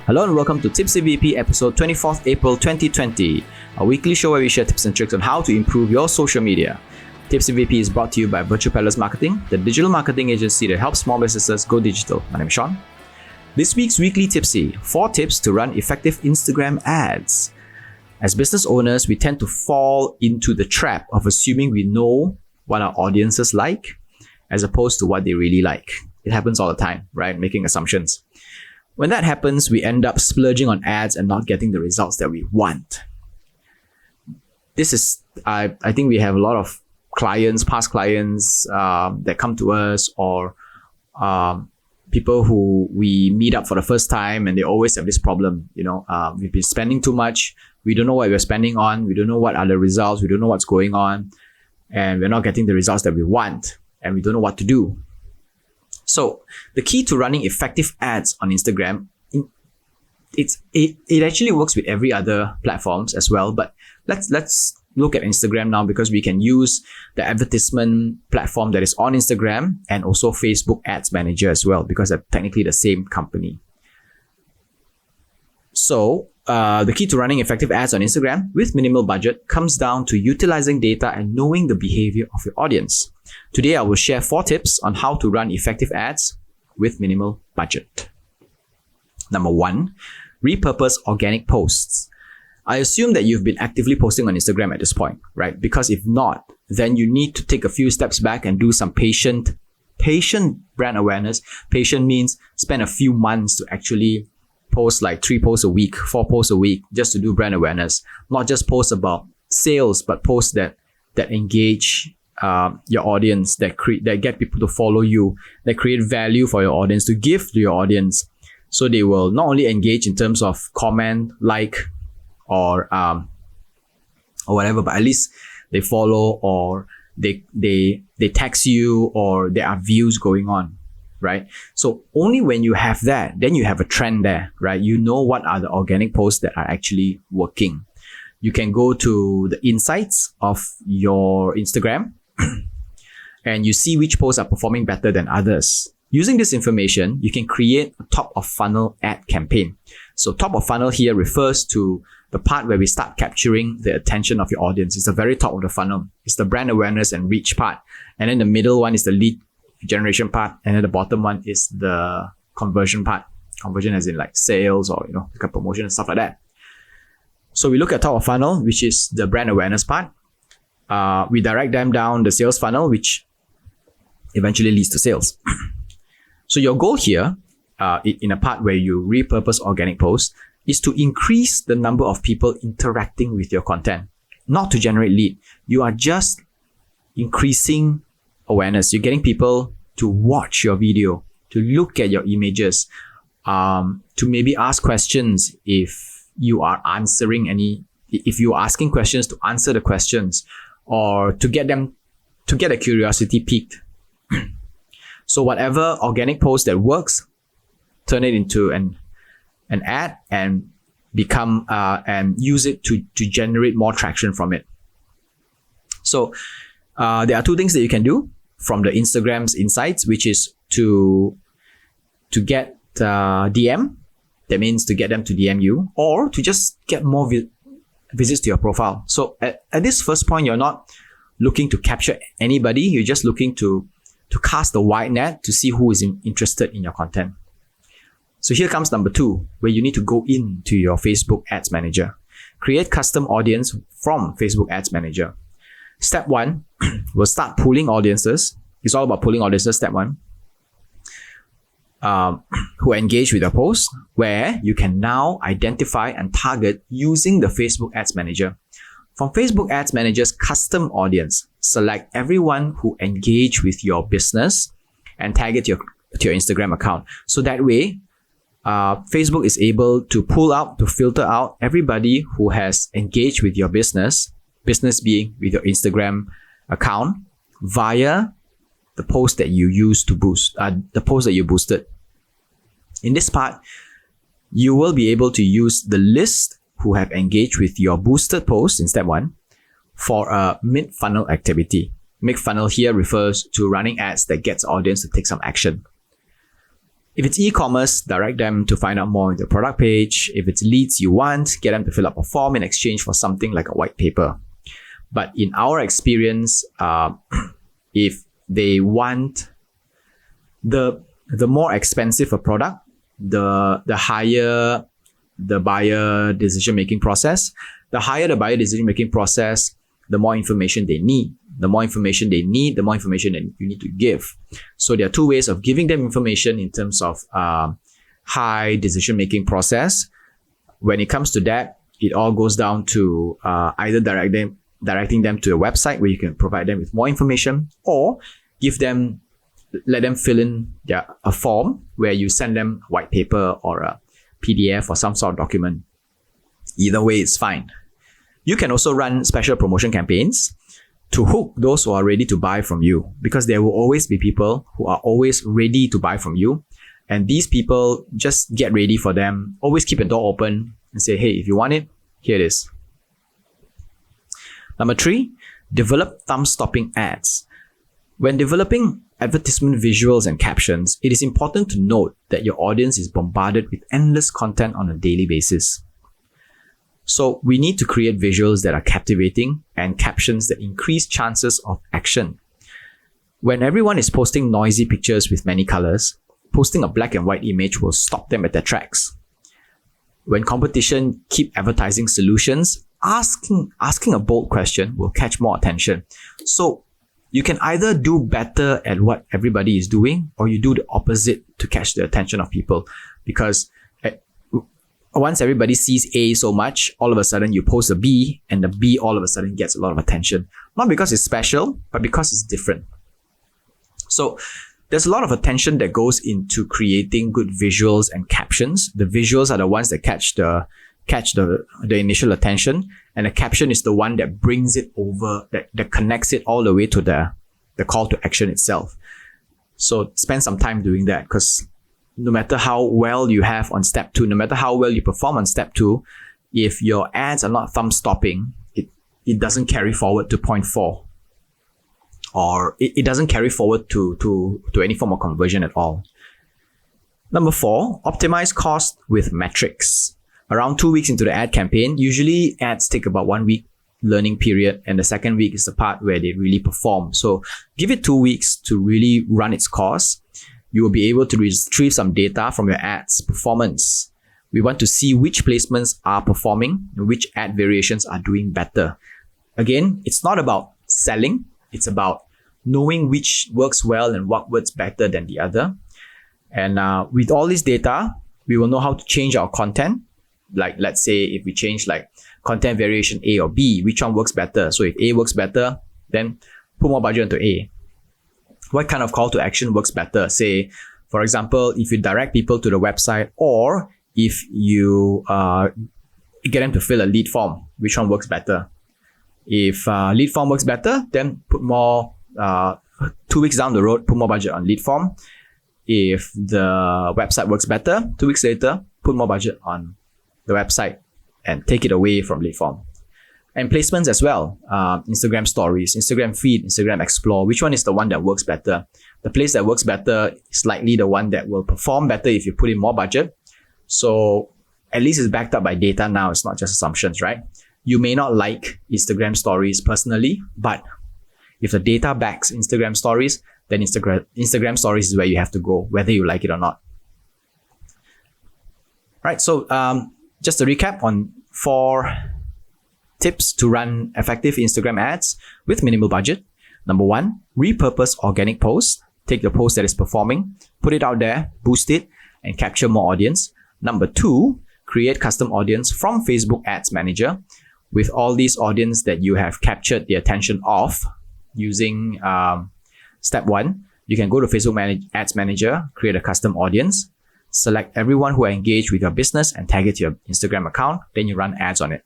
Hello and welcome to Tipsy VP episode 24th April 2020, a weekly show where we share tips and tricks on how to improve your social media. Tipsy VP is brought to you by Repurpose Marketing, the digital marketing agency that helps small businesses go digital. My name is Sean. This week's weekly Tipsy, 4 tips to run effective Instagram ads. As business owners, we tend to fall into the trap of assuming we know what our audiences like as opposed to what they really like. It happens all the time, right? Making assumptions. When that happens, we end up splurging on ads and not getting the results that we want. This is, I think we have a lot of clients, past clients that come to us, or people who we meet up for the first time, and they always have this problem. We've been spending too much. We don't know what we're spending on. We don't know what are the results. We don't know what's going on, and we're not getting the results that we want, and we don't know what to do. So the key to running effective ads on Instagram, it actually works with every other platforms as well. But let's look at Instagram now, because we can use the advertisement platform that is on Instagram and also Facebook Ads Manager as well, because they're technically the same company. So the key to running effective ads on Instagram with minimal budget comes down to utilizing data and knowing the behavior of your audience. Today, I will share 4 tips on how to run effective ads with minimal budget. Number 1, repurpose organic posts. I assume that you've been actively posting on Instagram at this point, right? Because if not, then you need to take a few steps back and do some patient brand awareness. Patient means spend a few months to actually post like 3 posts a week, 4 posts a week, just to do brand awareness. Not just posts about sales, but posts that engage your audience, that get people to follow you, that create value for your audience, to give to your audience, so they will not only engage in terms of comment, like, or whatever, but at least they follow, or they text you, or there are views going on, right? So only when you have that, then you have a trend there, right? You know what are the organic posts that are actually working. You can go to the insights of your Instagram and you see which posts are performing better than others. Using this information, you can create a top of funnel ad campaign. So top of funnel here refers to the part where we start capturing the attention of your audience. It's the very top of the funnel. It's the brand awareness and reach part. And then the middle one is the lead generation part. And then the bottom one is the conversion part. Conversion as in like sales, or promotion and stuff like that. So we look at top of funnel, which is the brand awareness part. We direct them down the sales funnel, which eventually leads to sales. So your goal here, in a part where you repurpose organic posts, is to increase the number of people interacting with your content, not to generate lead. You are just increasing awareness. You're getting people to watch your video, to look at your images, to maybe ask questions if you are if you're asking questions, to answer the questions, or to get a curiosity piqued. So whatever organic post that works, turn it into an ad and become and use it to generate more traction from it. So there are 2 things that you can do from the Instagram's insights, which is to get DM. That means to get them to DM you, or to just get more visits to your profile. So at this first point, you're not looking to capture anybody. You're just looking to cast a wide net to see who is interested in your content. So here comes number 2, where you need to go into your Facebook Ads Manager. Create custom audience from Facebook Ads Manager. Step 1, we'll start pulling audiences. It's all about pulling audiences, step 1. Who engage with your post, where you can now identify and target using the Facebook Ads Manager. From Facebook Ads Manager's custom audience, select everyone who engage with your business and tag it to your Instagram account. So that way, Facebook is able to filter out everybody who has engaged with your business being with your Instagram account, via the post that you used to boost, the post that you boosted. In this part, you will be able to use the list who have engaged with your boosted post in step 1 for a mid-funnel activity. Mid-funnel here refers to running ads that gets audience to take some action. If it's e-commerce, direct them to find out more on the product page. If it's leads you want, get them to fill up a form in exchange for something like a white paper. But in our experience, if they want the more expensive a product, the higher the buyer decision-making process. The higher the buyer decision-making process, the more information they need. The more information they need, the more information that you need to give. So there are two ways of giving them information in terms of high decision-making process. When it comes to that, it all goes down to either directing them to a website where you can provide them with more information, or let them fill in a form where you send them a white paper or a PDF or some sort of document. Either way, it's fine. You can also run special promotion campaigns to hook those who are ready to buy from you, because there will always be people who are always ready to buy from you. And these people, just get ready for them. Always keep a door open and say, hey, if you want it, here it is. Number 3, develop thumb-stopping ads. When developing advertisement visuals and captions, it is important to note that your audience is bombarded with endless content on a daily basis. So we need to create visuals that are captivating and captions that increase chances of action. When everyone is posting noisy pictures with many colors, posting a black and white image will stop them at their tracks. When competition keep advertising solutions, asking a bold question will catch more attention. So you can either do better at what everybody is doing, or you do the opposite to catch the attention of people. Because once everybody sees A so much, all of a sudden you post a B, and the B all of a sudden gets a lot of attention. Not because it's special, but because it's different. So there's a lot of attention that goes into creating good visuals and captions. The visuals are the ones that catch the initial attention, and the caption is the one that brings it over, that connects it all the way to the call to action itself. So spend some time doing that, because no matter how well you have on step 2, no matter how well you perform on step 2, if your ads are not thumb stopping, it doesn't carry forward to point 4, or it doesn't carry forward to any form of conversion at all. Number 4, optimize cost with metrics. Around 2 weeks into the ad campaign, usually ads take about 1 week learning period, and the second week is the part where they really perform. So give it 2 weeks to really run its course. You will be able to retrieve some data from your ads performance. We want to see which placements are performing and which ad variations are doing better. Again, it's not about selling. It's about knowing which works well and what works better than the other. And with all this data, we will know how to change our content. Like, let's say if we change like content variation A or B, which one works better? So if A works better, then put more budget into A. What kind of call to action works better? Say, for example, if you direct people to the website, or if you get them to fill a lead form, which one works better? If lead form works better, then put more, 2 weeks down the road, put more budget on lead form. If the website works better, 2 weeks later, put more budget on the website and take it away from lead form. And placements as well. Instagram stories, Instagram feed, Instagram explore. Which one is the one that works better? The place that works better is likely the one that will perform better if you put in more budget. So at least it's backed up by data now. It's not just assumptions, right? You may not like Instagram stories personally, but if the data backs Instagram stories, then Instagram stories is where you have to go, whether you like it or not. Right. So just to recap on 4 tips to run effective Instagram ads with minimal budget. Number 1, repurpose organic posts. Take the post that is performing, put it out there, boost it, and capture more audience. Number 2, create custom audience from Facebook Ads Manager. With all these audience that you have captured the attention of using step 1, you can go to Facebook Ads Manager, create a custom audience, select everyone who are engaged with your business and tag it to your Instagram account. Then you run ads on it.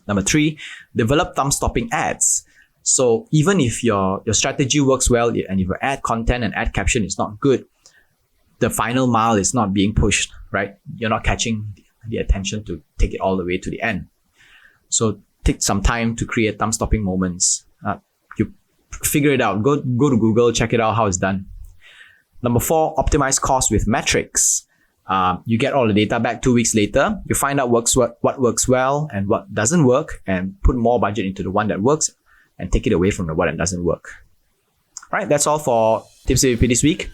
Number 3, develop thumb-stopping ads. So even if your strategy works well and if your ad content and ad caption is not good, the final mile is not being pushed, right? You're not catching the attention to take it all the way to the end. So take some time to create thumb-stopping moments. You figure it out. Go to Google, check it out how it's done. Number 4, optimize cost with metrics. You get all the data back 2 weeks later. You find out what works well and what doesn't work, and put more budget into the one that works and take it away from the one that doesn't work. All right, that's all for Tipsy VP this week.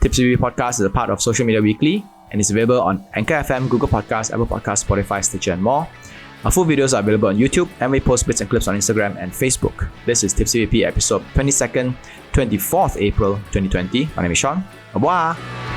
Tipsy VP podcast is a part of Social Media Weekly and is available on Anchor FM, Google Podcasts, Apple Podcasts, Spotify, Stitcher, and more. Our full videos are available on YouTube, and we post bits and clips on Instagram and Facebook. This is Tipsy VP episode 22nd, 24th April 2020. My name is Sean. Au revoir.